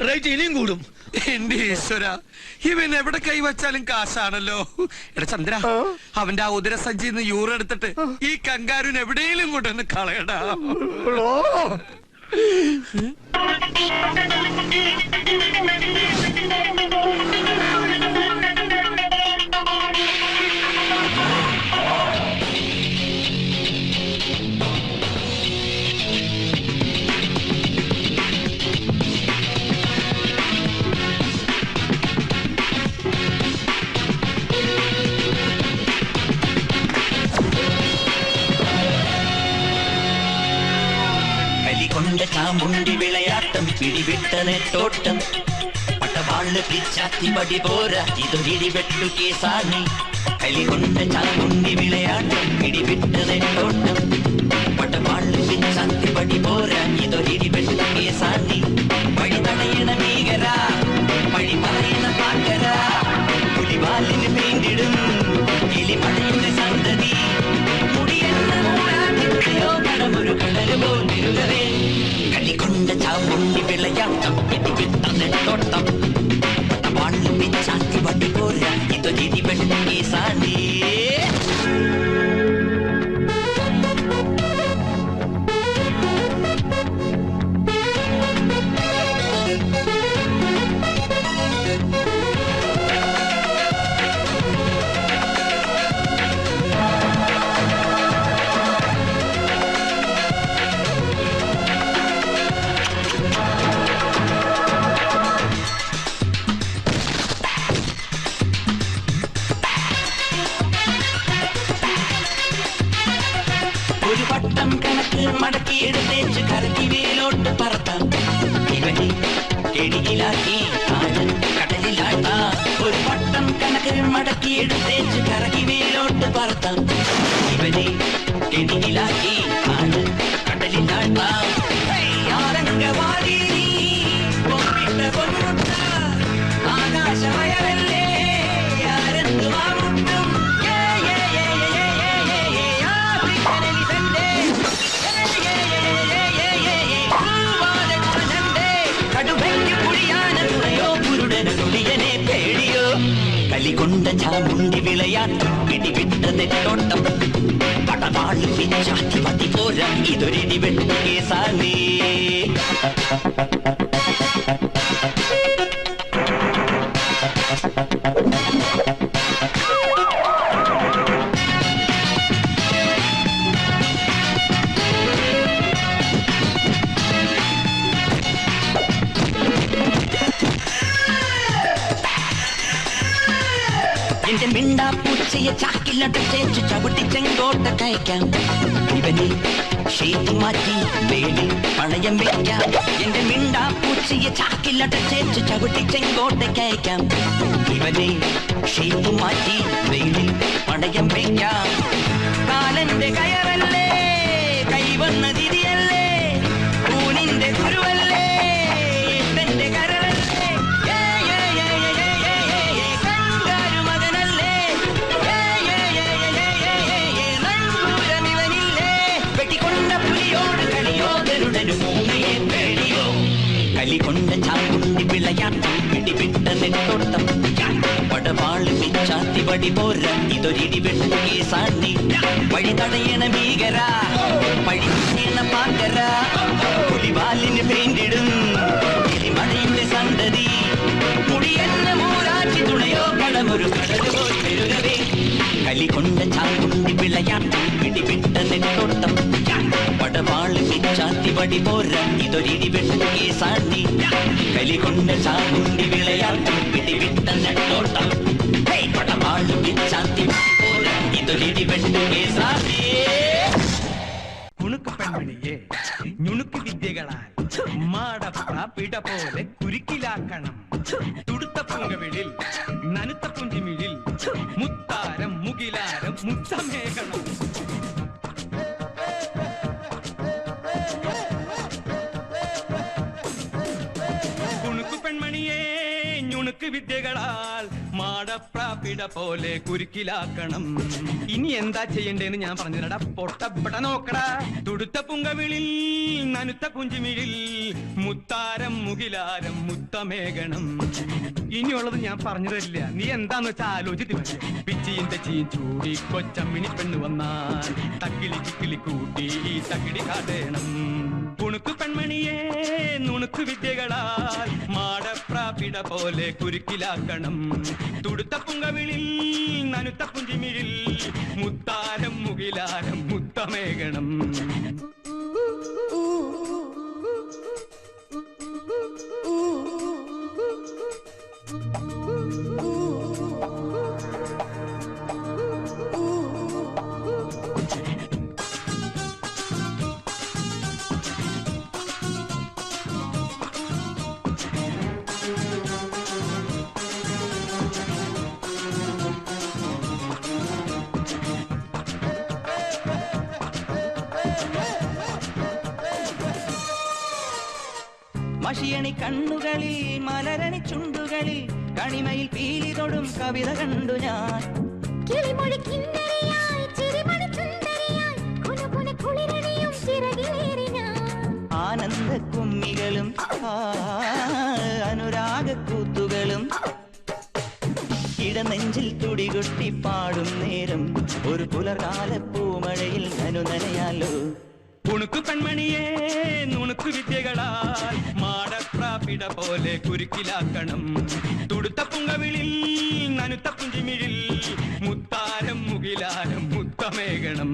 Rate ഇനിയും കൂടും. എന്റെ ഈശ്വര, ഇവൻ എവിടെ കൈവച്ചാലും കാശാണല്ലോ. എടാ ചന്ദ്ര, അവന്റെ ആ ഉദരസഞ്ചിന്ന് യൂറ് എടുത്തിട്ട് ഈ കങ്കാരുന് എവിടെയെങ്കിലും കൊണ്ടുവന്ന് കളയടാ. ചാമുണ്ടി വിളയാട്ടം പിടിവിട്ട നെട്ടോട്ടം പട്ടവാള് പിച്ചാത്തി പടി പോരാ ഇതൊരിടിവെട്ടു കേസാണി. കലികൊണ്ട ചാമുണ്ടി വിളയാട്ടം പിടിവിട്ട നെട്ടോട്ടം പട്ടവാള് പിച്ചാത്തി പടി പോരാ ഇതൊരിടിവെട്ടു കേസാണി. വഴി തടയണ ഭീകര വഴി പറയണ പാക്കര പുലിവാലിന് പെയിന്റിടും കിളിമടയുടെ സന്തതി മുടിയെന്ന മൂടാതിയോ കടമൊരു കടല് പോൽ തിരുകവേ. കലികൊണ്ട ചാമുണ്ടി വിളയാട്ടം പിടിവിട്ട നെട്ടോട്ടം പട്ടവാള് പിച്ചാത്തി പടി പോരാ ഇതൊരിടിവെട്ടു കേസാണി. ഒരു വട്ടം കണക്ക് മടക്കിയെടുത്തേച്ച് കറക്കി വേലോട്ട് പറത്താം. ഇവനെ കെടിയിലാക്കി കാലൻ കടലിലാട്ടാം. ഒരു വട്ടം കണക്ക് മടക്കിയെടുത്തേച്ച് കറക്കി വേലോട്ട് പറത്താം. ഇവനെ കെടിയിലാക്കി കാലൻ കടലിലാട്ടാം. ആരംഗവാടി പൊന്നിട്ട പൊന്മുട്ട ആകാശമയവല്ലേ ആരെന്ത് വാമുട്ടും കലികൊണ്ട ചാമുണ്ടി വിളയാട്ടം പിടിവിട്ട നെട്ടോട്ടം പടവാള് പിച്ചാത്തി പതി പോരാ ഇതൊരിടിവെട്ടു കേസാണി. എന്റെ മിണ്ടാപ്പൂച്ചയെ ചാക്കിലടച്ചേച്ചു ചവിട്ടി ചെങ്കോട്ട കയക്കാം. ഇവനെ ഷീറ്റ് മാറ്റി വേലി പണയം വെക്കാം. എന്റെ മിണ്ടാപ്പൂച്ചയെ ചാക്കിലടച്ചേച്ചു ചവിട്ടി ചെങ്കോട്ട കയക്കാം. ഇവനെ ഷീറ്റ് മാറ്റി വേലി പണയം വെക്കാം. കാലന്റെ കയറല്ലേ കൈവന്ന തിരിയല്ലേ ഊനിന്റെ ഗുരുവല്ലേ എന്റെ കരളല്ലേ കലികൊണ്ട ചാമുണ്ടി വിളയാട്ടം പിടിവിട്ട നെട്ടോട്ടം പടവാള് പിച്ചാത്തി പടി പോരാ ഇതൊരിടിവെട്ടു കേസാണി. വഴി തടയണ ഭീകര വഴി ചെയ്യണ പാക്കര പുലിവാലിന് പെയിന്റിടും കിളിമഴയുടെ സന്തതി മുടിയെന്ന മൂരാച്ചി തുണയോ കടമൊരു കടല് പോൽ പെരുകവേ. കലികൊണ്ട ചാമുണ്ടി വിളയാട്ടം പിടിവിട്ട നെട്ടോട്ടം പടവാള് പിച്ചാത്തി പടി പോരാ ഇതൊരിടിവെട്ടു കേസാണി. കലികൊണ്ട ചാമുണ്ടി വിളയാട്ടം പിടിവിട്ട നെട്ടോട്ടം പടവാള് പിച്ചാത്തി പടി പോരാ ഇതൊരിടിവെട്ടു കേസാണി. കുണുക്ക് പെൺമണിയെ ഞുണുക്ക് വിദ്യകളാൽ മാടപ്പ പിട പോലെ കുരുക്കിലാക്കണം. തുടുത്ത പൂങ്കവിളിൽ നനുത്ത പുഞ്ചിമിഴിൽ മുത്താരം മുകിലാരം മുത്തമേകണം. കുണുക്ക് പെൺമണിയെ നുണുക്ക് വിദ്യകളാൽ മാടപ്രാപിട പോലെ കുരുക്കിലാക്കണം. ഇനി എന്താ ചെയ്യണ്ടേന്ന് ഞാൻ പറഞ്ഞില്ലടാ പൊട്ടപ്പെട്ട നോക്കടാ. തുടുത്ത പുങ്കവിളിൽ നനുത്ത കുഞ്ചിമിഴിൽ മുത്താരം മുകിലാരം മുത്തമേകണം. ഇനിയുള്ളത് ഞാൻ പറഞ്ഞു തരില്ല, നീ എന്താന്ന് വെച്ചാൽ ആലോചിച്ച് വരെ. പിച്ചിയും തെച്ചിയും ചൂടി കൊച്ചമ്മിണി പെണ്ണ് വന്നാൽ തക്കിളി ചിക്കിളി കൂട്ടി തക്കിടി കാട്ടേണം. കുണുക്കു പെൺമണിയെ നുണുക്കു വിദ്യകളാൽ മാടപ്രാപിട പോലെ കുരുക്കിലാക്കണം. തുടുത്ത പുങ്കവിളിൽ നനുത്ത പുഞ്ചിമിഴിൽ മുത്താരം മുകിലാരം മുത്തമേകണം. മഷിയണി കണ്ണുകളിൽ മലരണി ചുണ്ടുകളിൽ കണിമയിൽ പീലി തൊടും കവിത കണ്ടു ഞാൻ. ആനന്ദ കുമ്മികളും അനുരാഗക്കൂത്തുകളും ഇടനെഞ്ചിൽ തുടികൊട്ടി പാടും നേരം ഒരു പുലർകാല പൂമഴയിൽ നനുനനയാലോ. കുണുക്കു പെൺമണിയെ നുണുക്കു വിദ്യകളാൽ മാടപ്രാപിട പോലെ കുരുക്കിലാക്കണം. തുടുത്ത പുങ്കവിളിൽ നനുത്ത പുഞ്ചിമിഴിൽ മുത്താരം മുകിലാരം മുത്തമേകണം.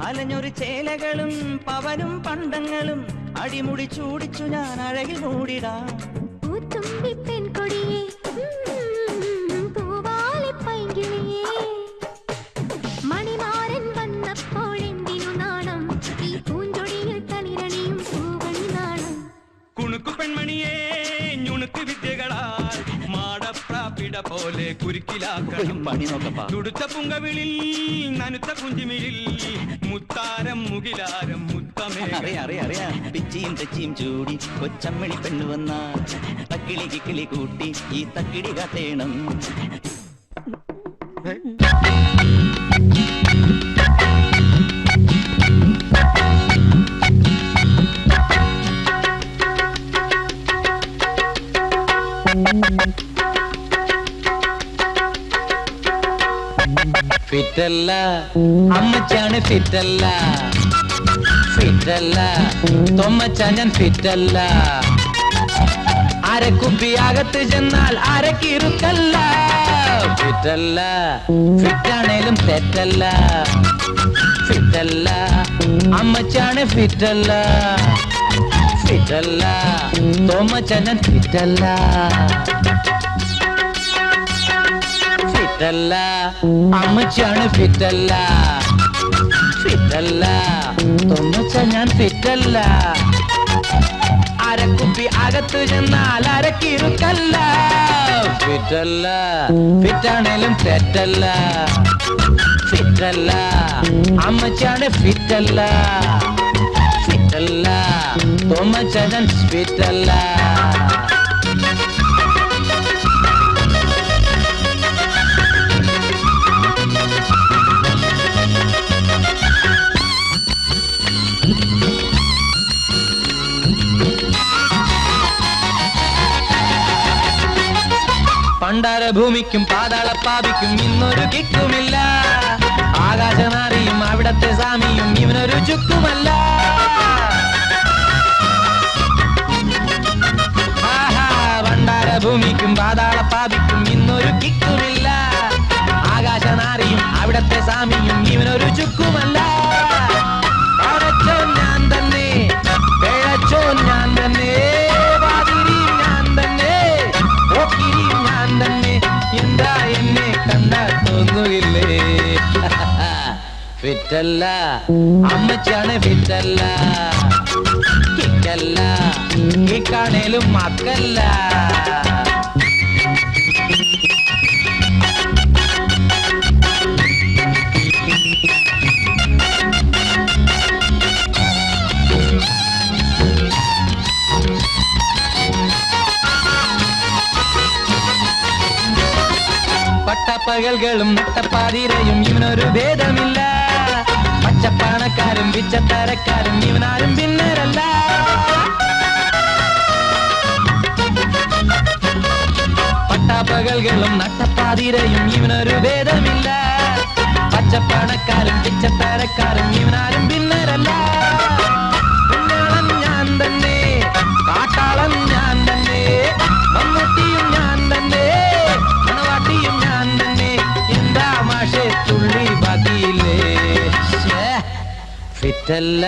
അലഞ്ഞൊരു ചേലകളും പവനും പണ്ടങ്ങളും അടിമുടി ചൂടിച്ചു ഞാൻ അഴകിൽ മൂടിടാം. മണിമാരൻ വന്നപ്പോഴെന്തിനു നാണം, ഈ പൂഞ്ചൊടിയിൽ തളിരണിയും പൂവണി നാണം. കുണുക്കു പെൺമണിയെ നുണുക്ക് വിദ്യകളാൽ മാടപ്രാപിട പോലെ കുരുക്കിലാക്കണം. പണി നോക്കപ്പാ. തുടുത്ത പുങ്കവിളിൽ നനുത്ത കുഞ്ചിമിഴിൽ മുത്താരം മുകിലാരം മുത്തമേകണം. അറിയാ പിച്ചിയും തെച്ചിയും ചൂടി കൊച്ചമ്മിണി പെണ്ണു വന്നാൽ തക്കിളി കിക്കിളി കൂട്ടി ഈ തക്കിടി കാട്ടേണം. ഫിറ്റല്ല അമ്മച്ചാണ് ഫിറ്റല്ല, ഫിറ്റല്ല തൊമ്മച്ചാൻ ഞാൻ ഫിറ്റല്ല. അരക്കുപ്പി അകത്ത് ചെന്നാൽ അരക്കിറുക്കല്ല. ഫിറ്റല്ല ഫിറ്റാണേലും തെറ്റല്ല. ഫിറ്റല്ല അമ്മച്ചാണ് ഫിറ്റല്ല, ഫിറ്റല്ല തൊമ്മച്ചാൻ ഞാൻ ഫിറ്റല്ല. ഫിറ്റല്ല അമ്മച്ചാണ് ഫിറ്റല്ല, ഫിറ്റല്ല തൊമ്മച്ചാൻ ഞാൻ ഫിറ്റല്ല. അരക്കുപ്പി അകത്ത് ചെന്നാൽ അരക്കിറുക്കല്ല. ഫിറ്റല്ല ഫിറ്റാണേലും തെറ്റല്ല. ഫിറ്റല്ല അമ്മച്ചാണ് ഫിറ്റല്ല, ഫിറ്റല്ല തൊമ്മച്ചാൻ ഞാൻ ഫിറ്റല്ല. പണ്ടാരഭൂമിക്കും പാതാളപ്പാപിക്കും ഇന്നൊരു കിക്കുമില്ല. ആകാശനാരിയും അവിടത്തെ സ്വാമിയും ഇവനൊരു ചുക്കുമല്ല. ഭൂമിക്കും പാതാളപ്പാപിക്കും ഇന്നൊരു കിക്കുമില്ല. ഒന്നുമില്ലേ ഫിറ്റല്ല അമ്മച്ചാണ് ഫിറ്റല്ല കിക്കല്ല കിക്കാണേലും മക്കല്ല പട്ടപ്പകൽകളും നട്ടപ്പാതിരയും ഇവനൊരു ഭേദമില്ല പച്ചപ്പണക്കാരും പിച്ചത്തരക്കാരും ഇവനാരും ഭിന്നരല്ല പട്ടപ്പകൽകളും നട്ടപ്പാതിരയും ഇവനൊരു ഭേദമില്ല പച്ചപ്പണക്കാരും പിച്ചത്തരക്കാരും ഇവനാരും ഭിന്നരല്ല പുണ്യാളൻ ഞാൻ തന്നെ കാട്ടാളൻ ഞാൻ തന്നെ മമ്മൂട്ടിയും ഞാൻ തന്നെ മണവാട്ടിയും ഞാൻ തന്നെ എന്താ മാഷെ തുള്ളി ബാക്കിയില്ലേ ഫിറ്റല്ല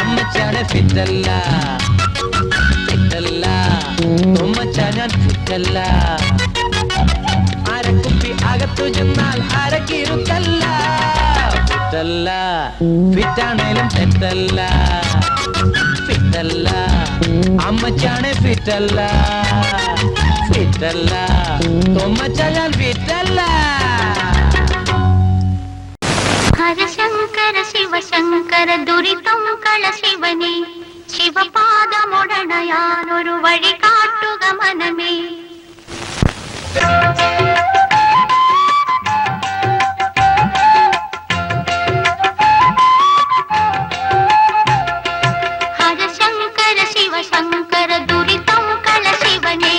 അമ്മച്ചാണ് ഫിറ്റല്ല ഫിറ്റല്ല ഉമ്മച്ച ഞാൻ ഫിറ്റല്ല അരക്കുപ്പി അകത്തു ചെന്നാൽ അരക്കിരുത്തല്ല ഫിറ്റല്ല ഫിറ്റാണേലും തെറ്റല്ല ഫിറ്റല്ല അമ്മച്ചാണ് ഫിറ്റല്ല ഫിറ്റല്ല ഉമ്മച്ച ഞാൻ ഫിറ്റല്ല ഹരശങ്കര ശിവശങ്കര ദുരിതം കള ശിവനെ ശിവപാദമൊടണയാനൊരു വഴി കാട്ടുക മനമേ ഹരശങ്കര ശിവശങ്കര ദുരിതം കള ശിവനെ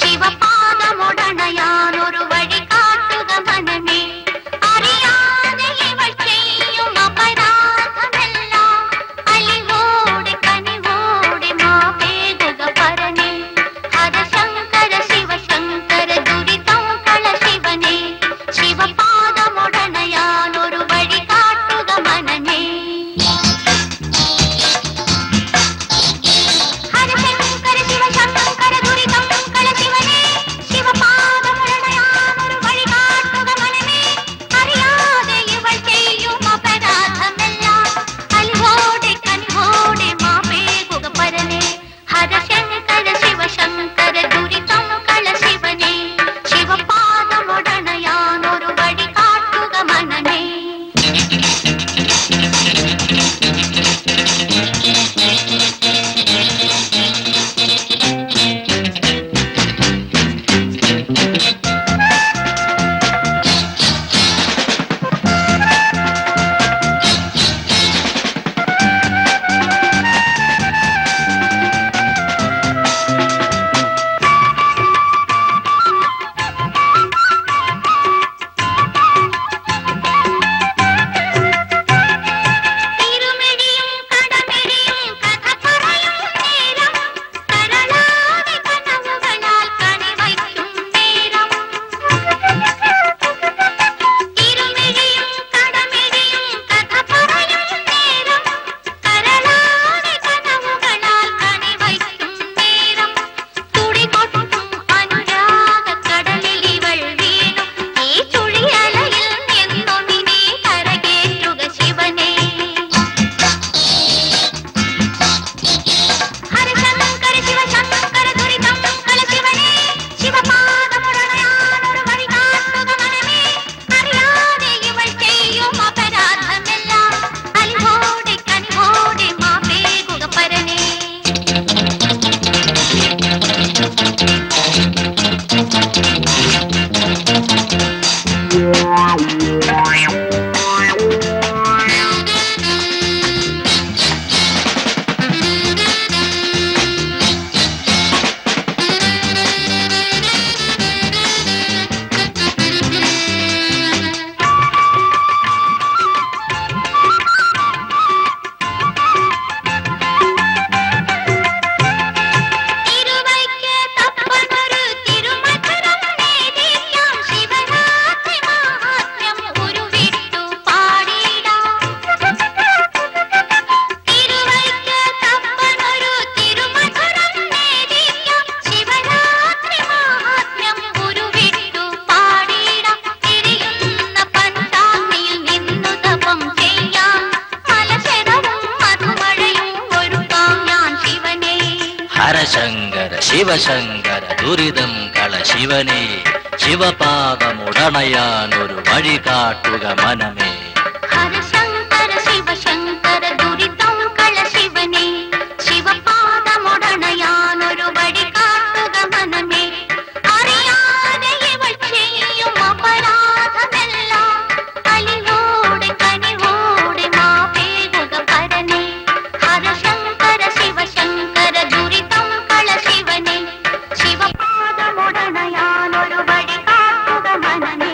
ശിവപാദമൊടണയാനൊരു വഴി കാട്ടുക മനമേ ശിവശങ്കര ശിവശങ്കര ദുരിതം കള ശിവനെ ശിവപാദമുടണയാനൊരു വഴി കാട്ടുക മനമേ. ഹരശങ്കര ശിവശങ്കര ദുരിതം കള ശിവനെ ശിവപാദമുടണയാനൊരു വഴി കാട്ടുക മനമേ. അറിയാതെ ഇവൾ ചെയ്യും അപരാധമെല്ലാം അലിവോടെ കനിവോടെ മാപേകുക പരനെ. ഹരശങ്കര ശിവശങ്കര ദുരിതം കള ശിവനെ ശിവപാദമുടണയാനൊരു വഴി കാട്ടുക മനമേ.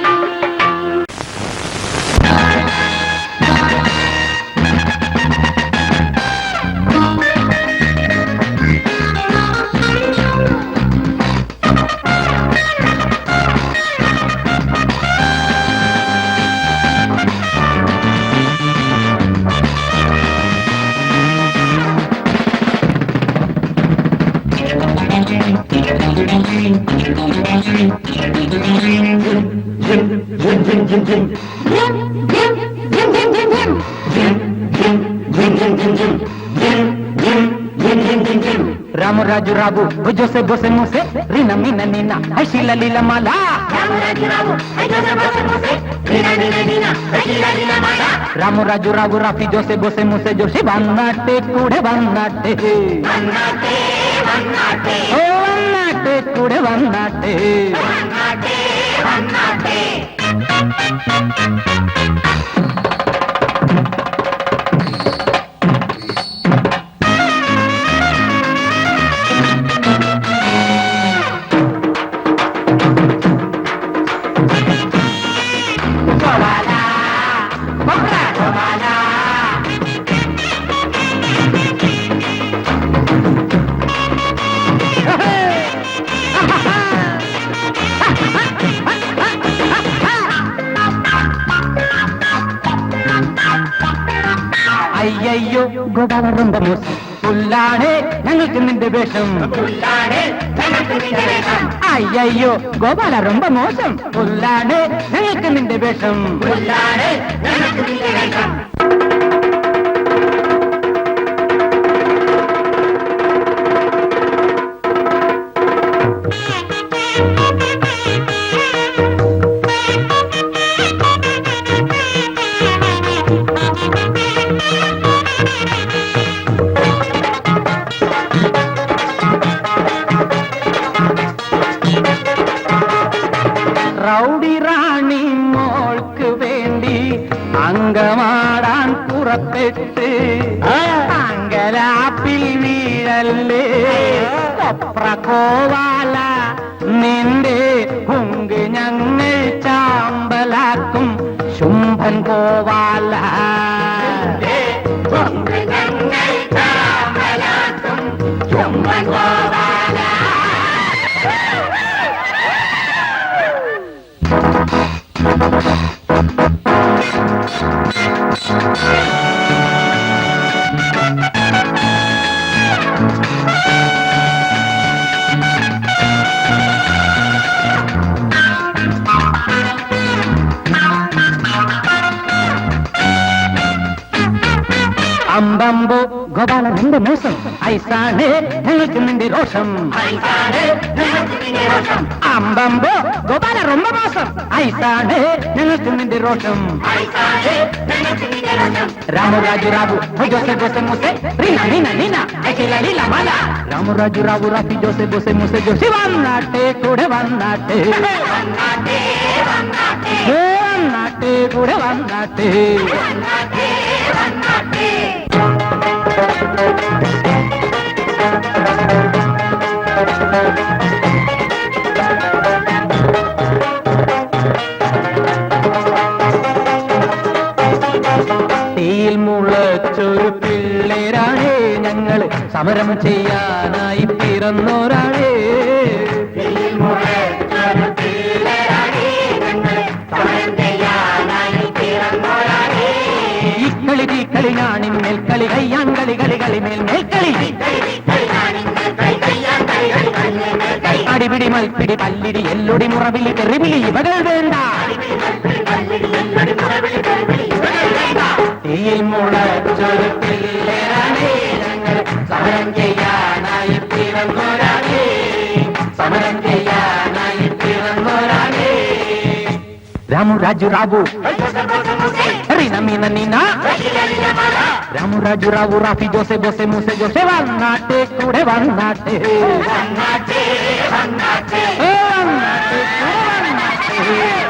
రాము రాజు రాబు జోసే బోసే మోసే రీనా మీనా నీనా హైషీల లీల మాల. రాము రాజు రాబు రాఫీ జోసే బోసే మోసే జోషి వన్నాటే కూడే వన్నాటే ఓ వన్నాటే కూడే వన్నాటే. അയ്യോ ഗോപാല റൊമ്പ മോശം പുല്ലാണ് ഞങ്ങൾക്ക് നിന്റെ വേഷം. അയ്യോ ഗോപാല റൊമ്പ മോശം പുല്ലാണ് ഞങ്ങൾക്ക് നിന്റെ വേഷം. റൗഡി റാണി മോൾക്ക് വേണ്ടി അങ്കമാടാൻ പുറപ്പെട്ട് അങ്കലാപ്പിൽ വീഴല്ലേ കൊപ്രകോവാല നിന്റെ ഹുങ്ക് ഞങ്ങൾ ചാമ്പലാക്കും ശുംഭൻ കോവാല. ശുംഭൻ കോവാല. അമ്പമ്പോ ഗോപാല നിന്റെ മോശം ഐസാണ് ഞങ്ങൾക്ക് നിന്റെ രോഷം. അമ്പമ്പോ ഗോപാല റൊമ്പ മോശം ഐസാണ് ഞങ്ങൾക്ക് നിന്റെ രോഷം. రాము రాజు రాబు జోసే బోసే మోసే రీనా నీనా నీనా హైషీల లీల మాల. రాము రాజు రాబు రాఫీ జోసే బోసే మోసే జోషి వన్నాటే కూడే వన్నాటే వన్నాటే కూడే వన్నాటే. തീയിൽ മുളച്ചൊരു പിള്ളേരാണേ ഞങ്ങൾ സമരം ചെയ്യാനായി പിറന്നോരാണേ. ഇക്കളി തീക്കളി ഞാണിൻ മേൽക്കളി കയ്യാങ്കളി കളി കളി മേൽ മേൽക്കളി അടിപിടി മൽപ്പിടി പല്ലിടി എല്ലൊടി മുറവിളി തെറിവിളി ഇവകൾ വേണ്ട. തീയിൽ മുളച്ചൊരു പിള്ളേരാണേ ഞങ്ങൾ സമരം ചെയ്യാനായി പിറന്നോരാണേ. രാമു രാജു റാവു റീന മീന നീന രാമു രാജു റാവു റാഫി ജോസെ ബോസെ മൂസെ ജോസെ വന്നാട്ടെ കൂടെ വന്നാട്ടെ വന്നാട്ടെ കൂടെ വന്നാട്ടെ